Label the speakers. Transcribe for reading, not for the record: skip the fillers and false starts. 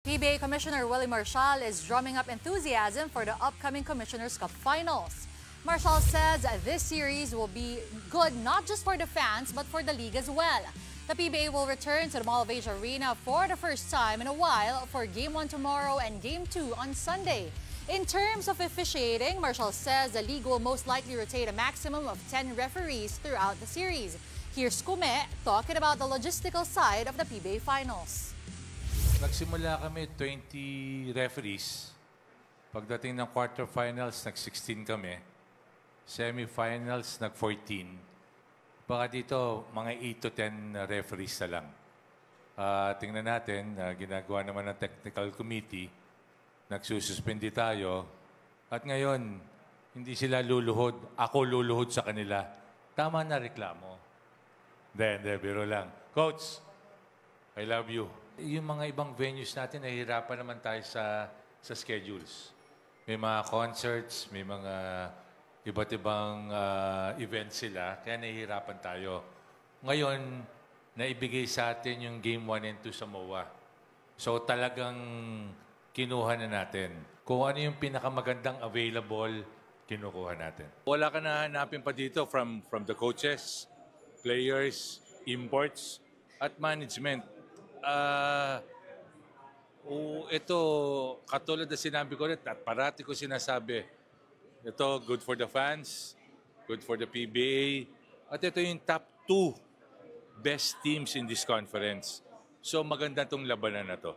Speaker 1: PBA Commissioner Willie Marcial is drumming up enthusiasm for the upcoming Commissioner's Cup Finals. Marcial says this series will be good not just for the fans but for the league as well. The PBA will return to the Mall of Asia Arena for the first time in a while for Game 1 tomorrow and Game 2 on Sunday. In terms of officiating, Marcial says the league will most likely rotate a maximum of 10 referees throughout the series. Here's Kume talking about the logistical side of the PBA Finals.
Speaker 2: Nagsimula kami 20 referees. Pagdating ng quarterfinals, nag-16 kami. Semifinals, nag-14. Baka dito, mga 8 to 10 referees na lang. Tingnan natin, ginagawa naman ng technical committee. Nagsususpindi tayo. At ngayon, hindi sila luluhod. Ako luluhod sa kanila. Tama na reklamo. Hindi, biro lang. Coach, I love you. Yung mga ibang venues natin, nahihirapan naman tayo sa schedules. May mga concerts, may mga iba't ibang events sila, kaya nahihirapan tayo. Ngayon, naibigay sa atin yung Game 1 and 2 sa MOA. So talagang kinuha na natin. Kung ano yung pinakamagandang available, kinukuha natin. Wala ka na hanapin pa dito from the coaches, players, imports, at management. Ito, katulad na sinabi ko rin, at parati ko sinasabi, ito, good for the fans, good for the PBA, at ito yung top 2 best teams in this conference. So maganda itong labanan na to.